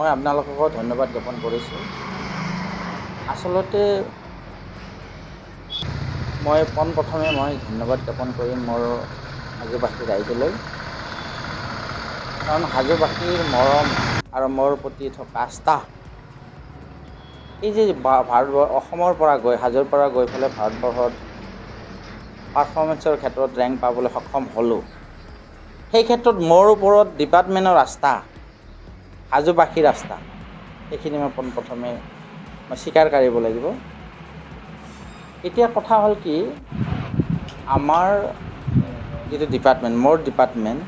মই আপোনালোককো ধন্যবাদ জ্ঞাপন কৰিছোঁ। আচলতে মই পোনপ্ৰথমে মই ধন্যবাদ জ্ঞাপন কৰিম মোৰ হাজোবাসী ৰাইজলৈ, কাৰণ হাজোবাসীৰ মৰম আৰু মোৰ প্ৰতি থকা আস্থা, এই যে অসমৰ পৰা গৈ হাজোৰ পৰা গৈ পেলাই ভাৰতবৰ্ষত পাৰফৰ্মেঞ্চৰ ক্ষেত্ৰত ৰেংক পাবলৈ সক্ষম হ'লোঁ, সেই ক্ষেত্ৰত মোৰ ওপৰত ডিপাৰ্টমেণ্টৰ আস্থা, হাজোবাসীৰ আস্থা, সেইখিনি মই পোনপ্ৰথমে মই স্বীকাৰ কৰিব লাগিব। এতিয়া কথা হ'ল কি, আমাৰ যিটো ডিপাৰ্টমেণ্ট, মোৰ ডিপাৰ্টমেণ্ট,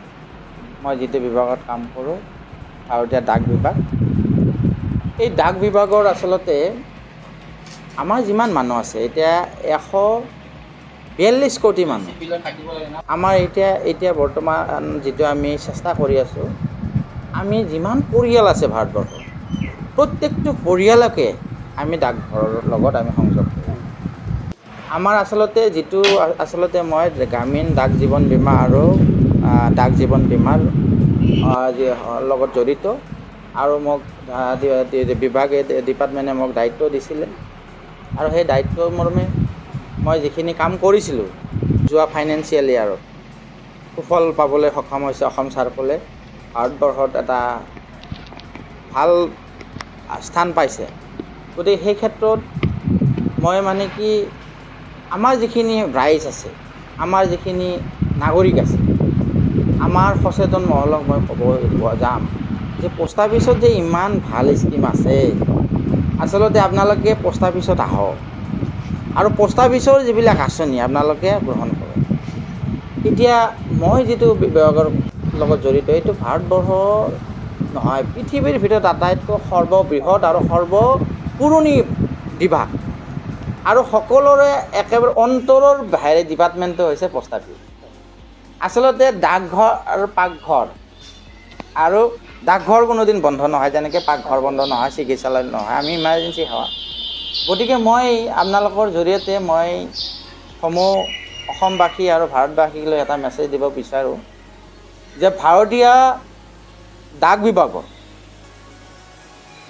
মই যিটো বিভাগত কাম কৰোঁ, ভাৰতীয় ডাক বিভাগ, এই ডাক বিভাগৰ আচলতে আমাৰ যিমান মানুহ আছে, এতিয়া 142 কোটি মানুহ আমাৰ এতিয়া বৰ্তমান যিটো আমি চেষ্টা কৰি আছোঁ, আমি যিমান পৰিয়াল আছে ভাৰতবৰ্ষত, প্ৰত্যেকটো পৰিয়ালকে আমি ডাকঘৰৰ লগত আমি সংযোগ কৰোঁ। আমাৰ আচলতে মই গ্ৰামীণ ডাক জীৱন বীমা আৰু ডাক জীৱন বীমাৰ লগত জড়িত, আৰু মোক বিভাগে ডিপাৰ্টমেণ্টে মোক দায়িত্ব দিছিলে, আৰু সেই দায়িত্ব মৰ্মে মই যিখিনি কাম কৰিছিলোঁ যোৱা ফাইনেন্সিয়েল ইয়াৰত সুফল পাবলৈ সক্ষম হৈছে অসম চাৰ্কলে, ভাৰতবৰ্ষত এটা ভাল স্থান পাইছে। গতিকে সেই ক্ষেত্ৰত মই মানে কি, আমাৰ যিখিনি ৰাইজ আছে, আমাৰ যিখিনি নাগৰিক আছে, আমাৰ সচেতন মহলক মই ক'ব যাম যে পোষ্ট অফিচত যে ইমান ভাল স্কিম আছে, আচলতে আপোনালোকে পোষ্ট অফিচত আহক আৰু পোষ্ট অফিচৰ যিবিলাক আঁচনি আপোনালোকে গ্ৰহণ কৰক। এতিয়া মই যিটো বিভাগৰ লগত জড়িত, এইটো ভাৰতবৰ্ষৰ নহয়, পৃথিৱীৰ ভিতৰত আটাইতকৈ সৰ্ববৃহৎ আৰু সৰ্বপুৰণি বিভাগ, আৰু সকলোৰে একেবাৰে অন্তৰৰ বাহিৰে ডিপাৰ্টমেণ্টটো হৈছে পোষ্ট অফিচ। আচলতে ডাকঘৰ আৰু পাকঘৰ, আৰু ডাকঘৰ কোনোদিন বন্ধ নহয়, যেনেকৈ পাকঘৰ বন্ধ নহয়, চিকিৎসালয় নহয়, আমি ইমাৰ্জেঞ্চি সেৱা। গতিকে মই আপোনালোকৰ জৰিয়তে মই অসমবাসী আৰু ভাৰতবাসীলৈ এটা মেছেজ দিব বিচাৰোঁ যে ভাৰতীয় ডাক বিভাগৰ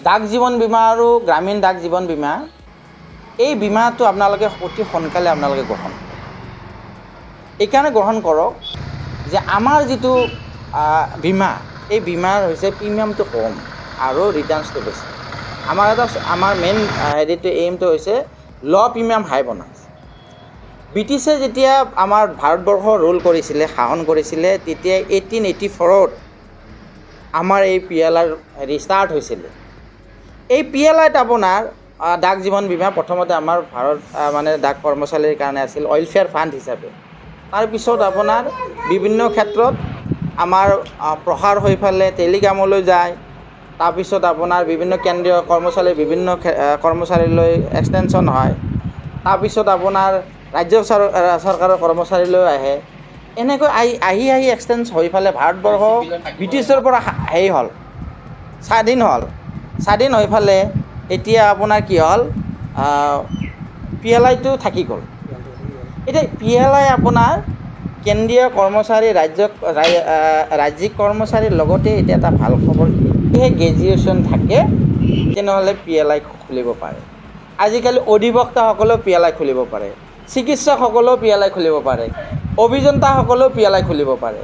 ডাক জীৱন বীমা আৰু গ্ৰামীণ ডাক জীৱন বীমা, এই বীমাটো আপোনালোকে অতি সোনকালে আপোনালোকে গ্ৰহণ কৰক। এইকাৰণে গ্ৰহণ কৰক যে আমাৰ যিটো বীমা, এই বীমাৰ হৈছে প্ৰিমিয়ামটো কম আৰু ৰিটাৰ্ণছটো বেছি। আমাৰ মেইন এইমটো হৈছে ল' প্ৰিমিয়াম হাই বনাছ। ব্ৰিটিছে যেতিয়া আমাৰ ভাৰতবৰ্ষ ৰুল কৰিছিলে, শাসন কৰিছিলে, তেতিয়া 1884ত আমাৰ এই PLR ষ্টাৰ্ট হৈছিলে। এই PLRত আপোনাৰ ডাক জীৱন বীমা প্ৰথমতে আমাৰ ডাক কৰ্মচাৰীৰ কাৰণে আছিল ৱেলফেয়াৰ ফাণ্ড হিচাপে। তাৰপিছত আপোনাৰ বিভিন্ন ক্ষেত্ৰত আমাৰ প্ৰসাৰ হৈ পেলাই টেলিগ্ৰামলৈ যায়, তাৰপিছত আপোনাৰ বিভিন্ন কেন্দ্ৰীয় কৰ্মচাৰীৰ বিভিন্ন কৰ্মচাৰীলৈ এক্সটেনশ্যন হয়, তাৰপিছত আপোনাৰ ৰাজ্য চৰকাৰৰ কৰ্মচাৰীলৈ আহে, এনেকৈ আহি এক্সটেঞ্চ হৈ পেলাই ভাৰতবৰ্ষ ব্ৰিটিছৰ পৰা স্বাধীন হৈ পেলাই এতিয়া আপোনাৰ কি হ'ল, PLIটো থাকি গ'ল। এতিয়া PLI আপোনাৰ কেন্দ্ৰীয় কৰ্মচাৰী, ৰাজ্যিক কৰ্মচাৰীৰ লগতে এতিয়া এটা ভাল খবৰ, সেই গ্ৰেজুৱেশ্যন থাকে তেনেহ'লে PLI খুলিব পাৰে। আজিকালি অধিবক্তাসকলেও PLI খুলিব পাৰে, চিকিৎসকসকলেও PLI খুলিব পাৰে, অভিযন্তাসকলেও PLI খুলিব পাৰে।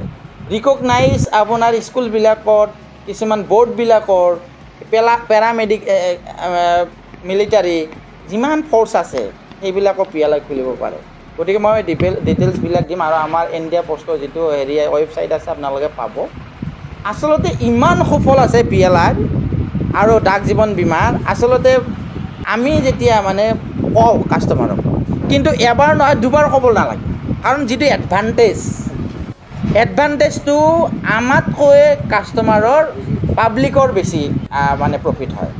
ৰিকগনাইজ আপোনাৰ স্কুলবিলাকত, কিছুমান বৰ্ডবিলাকৰ, মিলিটাৰী যিমান ফ'ৰ্চ আছে সেইবিলাকক PLI খুলিব পাৰে। গতিকে মই ডিটেইলছবিলাক দিম, আৰু আমাৰ ইণ্ডিয়া পোষ্টৰ যিটো ৱেবছাইট আছে আপোনালোকে পাব। আচলতে ইমান সুফল আছে PLI আৰু ডাক জীৱন বীমাৰ, আচলতে আমি যেতিয়া মানে কওঁ কাষ্টমাৰক, কিন্তু এবাৰ নহয় দুবাৰ ক'ব নালাগে, কাৰণ যিটো এডভান্টেজটো আমাতকৈ কাষ্টমাৰৰ পাব্লিকৰ বেছি মানে প্ৰফিট হয়।